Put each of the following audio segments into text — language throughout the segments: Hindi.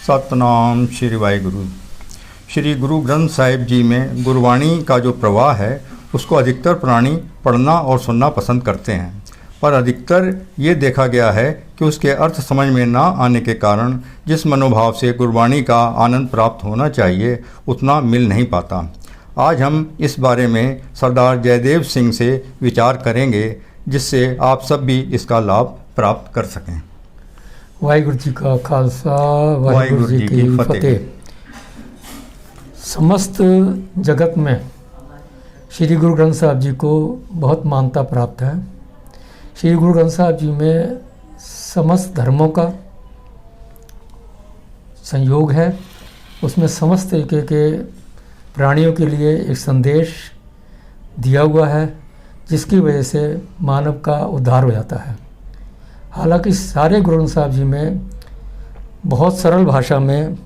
सतनाम श्री वाहिगुरु। श्री गुरु ग्रंथ साहिब जी में गुरबाणी का जो प्रवाह है उसको अधिकतर प्राणी पढ़ना और सुनना पसंद करते हैं, पर अधिकतर ये देखा गया है कि उसके अर्थ समझ में ना आने के कारण जिस मनोभाव से गुरबाणी का आनंद प्राप्त होना चाहिए उतना मिल नहीं पाता। आज हम इस बारे में सरदार जयदेव सिंह से विचार करेंगे जिससे आप सब भी इसका लाभ प्राप्त कर सकें। वाहिगुरु जी का खालसा, वाहिगुरु जी की फतेह। समस्त जगत में श्री गुरु ग्रंथ साहब जी को बहुत मान्यता प्राप्त है। श्री गुरु ग्रंथ साहब जी में समस्त धर्मों का संयोग है, उसमें समस्त तरीके के प्राणियों के लिए एक संदेश दिया हुआ है जिसकी वजह से मानव का उद्धार हो जाता है। हालांकि सारे गुरु ग्रंथ साहब जी में बहुत सरल भाषा में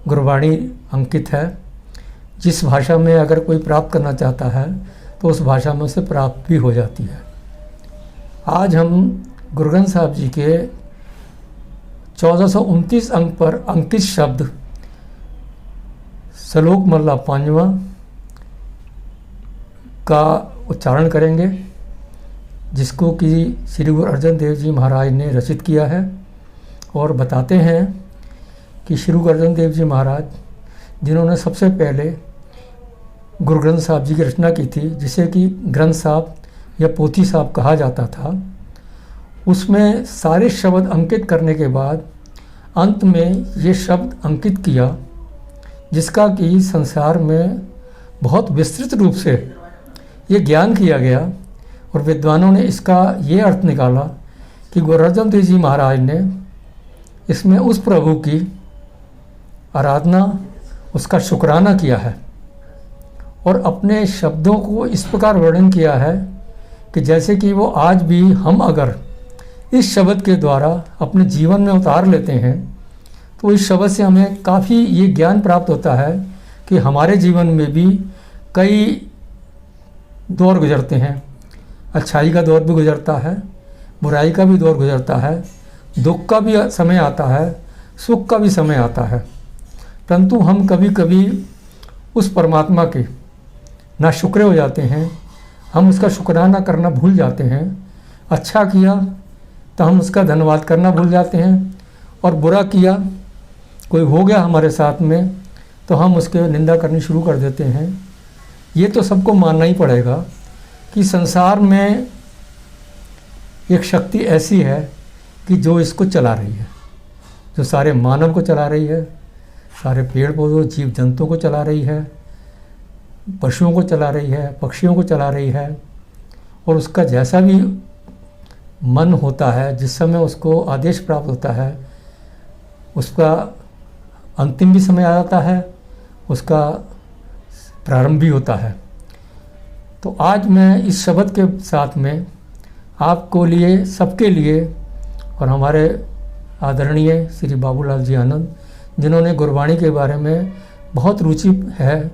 गुरबाणी अंकित है, जिस भाषा में अगर कोई प्राप्त करना चाहता है तो उस भाषा में उसे प्राप्त भी हो जाती है। आज हम गुरु ग्रंथ साहब जी के 1429 अंक पर अंकित शब्द श्लोक मल्ला 5वां का उच्चारण करेंगे, जिसको कि श्री गुरु अर्जन देव जी महाराज ने रचित किया है। और बताते हैं कि श्री गुरु अर्जन देव जी महाराज जिन्होंने सबसे पहले गुरु ग्रंथ साहब जी की रचना की थी, जिसे कि ग्रंथ साहब या पोथी साहब कहा जाता था, उसमें सारे शब्द अंकित करने के बाद अंत में ये शब्द अंकित किया, जिसका कि संसार में बहुत विस्तृत रूप से ये ज्ञान किया गया। और विद्वानों ने इसका ये अर्थ निकाला कि गुरु अर्जन देव जी महाराज ने इसमें उस प्रभु की आराधना, उसका शुक्राना किया है और अपने शब्दों को इस प्रकार वर्णन किया है कि जैसे कि वो आज भी हम अगर इस शब्द के द्वारा अपने जीवन में उतार लेते हैं तो इस शब्द से हमें काफ़ी ये ज्ञान प्राप्त होता है कि हमारे जीवन में भी कई दौर गुजरते हैं। अच्छाई का दौर भी गुजरता है, बुराई का भी दौर गुजरता है, दुख का भी समय आता है, सुख का भी समय आता है, परंतु हम कभी कभी उस परमात्मा के ना शुक्र हो जाते हैं, हम उसका शुक्राना करना भूल जाते हैं। अच्छा किया तो हम उसका धन्यवाद करना भूल जाते हैं, और बुरा किया, कोई हो गया हमारे साथ में, तो हम उसके निंदा करनी शुरू कर देते हैं। ये तो सबको मानना ही पड़ेगा कि संसार में एक शक्ति ऐसी है कि जो इसको चला रही है, जो सारे मानव को चला रही है, सारे पेड़ पौधों जीव जंतुओं को चला रही है, पशुओं को चला रही है, पक्षियों को चला रही है। और उसका जैसा भी मन होता है, जिस समय उसको आदेश प्राप्त होता है, उसका अंतिम भी समय आ जाता है, उसका प्रारंभ भी होता है। तो आज मैं इस शब्द के साथ में आपको लिए, सबके लिए, और हमारे आदरणीय श्री बाबूलाल जी आनंद, जिन्होंने गुरबाणी के बारे में बहुत रुचि है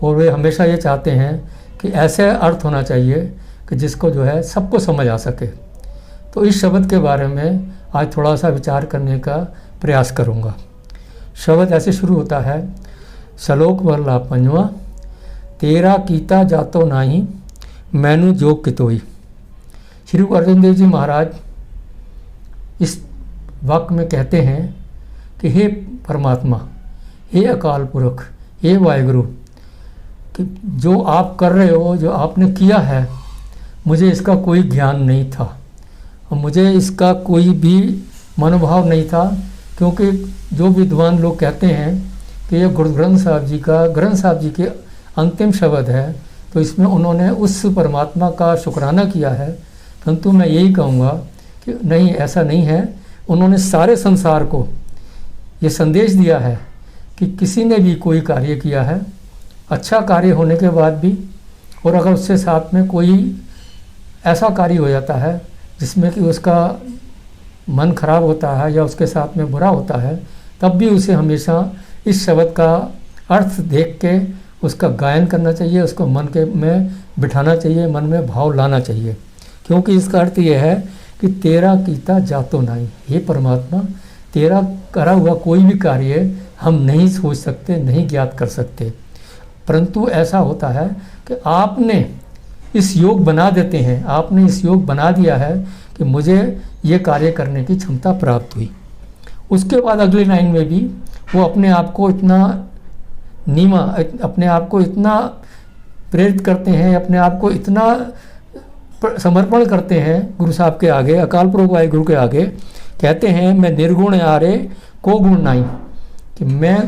और वे हमेशा ये चाहते हैं कि ऐसे अर्थ होना चाहिए कि जिसको जो है सबको समझ आ सके, तो इस शब्द के बारे में आज थोड़ा सा विचार करने का प्रयास करूँगा। शब्द ऐसे शुरू होता है, श्लोक मल्ला 5वां, तेरा कीता जातो नाही मैनू जोग कितोई। श्री गुरु अर्जन देव जी महाराज इस वाक्य में कहते हैं कि हे परमात्मा, हे अकाल पुरख, हे वाहिगुरु, कि जो आप कर रहे हो, जो आपने किया है, मुझे इसका कोई ज्ञान नहीं था और मुझे इसका कोई भी मनोभाव नहीं था, क्योंकि जो विद्वान लोग कहते हैं कि ये गुरु ग्रंथ साहब जी का, ग्रंथ साहब जी के अंतिम शब्द है, तो इसमें उन्होंने उस परमात्मा का शुक्राना किया है। परंतु मैं यही कहूँगा कि नहीं, ऐसा नहीं है। उन्होंने सारे संसार को ये संदेश दिया है कि किसी ने भी कोई कार्य किया है, अच्छा कार्य होने के बाद भी, और अगर उससे साथ में कोई ऐसा कार्य हो जाता है जिसमें कि उसका मन खराब होता है या उसके साथ में बुरा होता है, तब भी उसे हमेशा इस शब्द का अर्थ देख के उसका गायन करना चाहिए, उसको मन के में बिठाना चाहिए, मन में भाव लाना चाहिए। क्योंकि इसका अर्थ यह है कि तेरा कीता जातो नहीं, हे परमात्मा, तेरा करा हुआ कोई भी कार्य हम नहीं सोच सकते, नहीं ज्ञात कर सकते, परंतु ऐसा होता है कि आपने इस योग बना देते हैं, आपने इस योग बना दिया है कि मुझे ये कार्य करने की क्षमता प्राप्त हुई। उसके बाद अगली लाइन में भी वो अपने आप को इतना अपने आप को इतना प्रेरित करते हैं, अपने आप को इतना समर्पण करते हैं गुरु साहब के आगे, अकाल पुरख वाहिगुरु के आगे। कहते हैं मैं निर्गुण आरे को गुण नहीं, कि मैं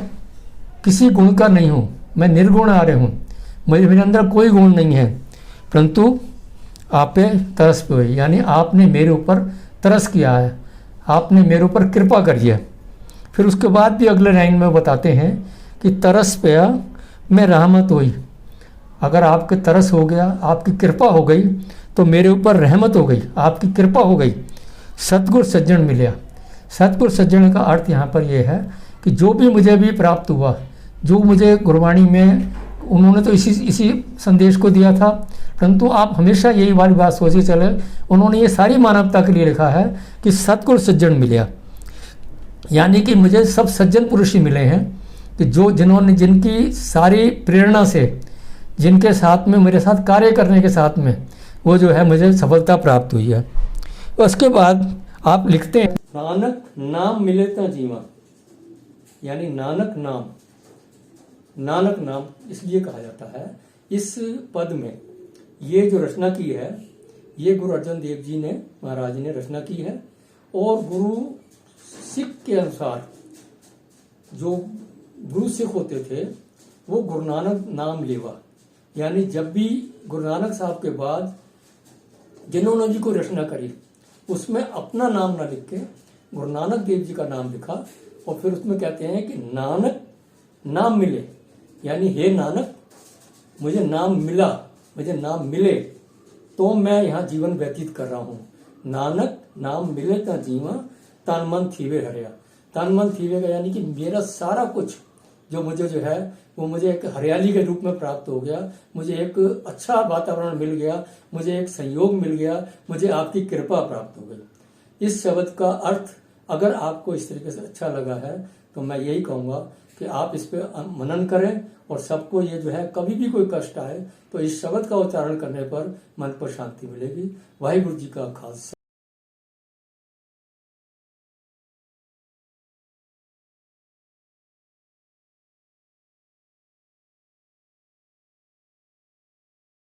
किसी गुण का नहीं हूँ, मैं निर्गुण आर्य हूँ, मेरे अंदर कोई गुण नहीं है, परंतु आप पे तरस पे हुई, यानी आपने मेरे ऊपर तरस किया है, आपने मेरे ऊपर कृपा करी है। फिर उसके बाद भी अगले लाइन में बताते हैं कि तरस पे मैं रहमत हुई। अगर आपके तरस हो गया, आपकी कृपा हो गई, तो मेरे ऊपर रहमत हो गई, आपकी कृपा हो गई, सतगुर सज्जन मिला। सतगुर सज्जन का अर्थ यहाँ पर यह है कि जो भी मुझे भी प्राप्त हुआ, जो मुझे गुरबाणी में उन्होंने तो इसी संदेश को दिया था, परंतु आप हमेशा यही वाली बात सोचे चले, उन्होंने ये सारी मानवता के लिए लिखा है कि सतगुर सज्जन मिला, यानी कि मुझे सब सज्जन पुरुष ही मिले हैं कि जिनकी सारी प्रेरणा से, जिनके साथ में मेरे साथ कार्य करने के साथ में वो जो है मुझे सफलता प्राप्त हुई है। उसके बाद आप लिखते हैं नानक नाम मिले तो जीवा, यानी नानक नाम इसलिए कहा जाता है। इस पद में ये जो रचना की है, ये गुरु अर्जन देव जी ने, महाराज ने रचना की है। और गुरु सिख के अनुसार जो गुरु सिख होते थे वो गुरु नानक नाम लेवा, यानी जब भी गुरु नानक साहब के बाद जिन्होंने जी को रचना करी उसमें अपना नाम ना लिख के गुरु नानक देव जी का नाम लिखा, और फिर उसमें कहते हैं कि नानक नाम मिले, यानी हे नानक मुझे नाम मिला, मुझे नाम मिले तो मैं यहाँ जीवन व्यतीत कर रहा हूँ। नानक नाम मिले ता जीवा तन मन थीवे हरिया। तन मन थीवे का यानी कि मेरा सारा कुछ जो मुझे जो है वो मुझे एक हरियाली के रूप में प्राप्त हो गया, मुझे एक अच्छा वातावरण मिल गया, मुझे एक संयोग मिल गया, मुझे आपकी कृपा प्राप्त हो गई। इस शब्द का अर्थ अगर आपको इस तरीके से अच्छा लगा है तो मैं यही कहूँगा कि आप इस पे मनन करें, और सबको ये जो है कभी भी कोई कष्ट आए तो इस शब्द का उच्चारण करने पर मन पर शांति मिलेगी। वाहिगुरु जी का खालसा।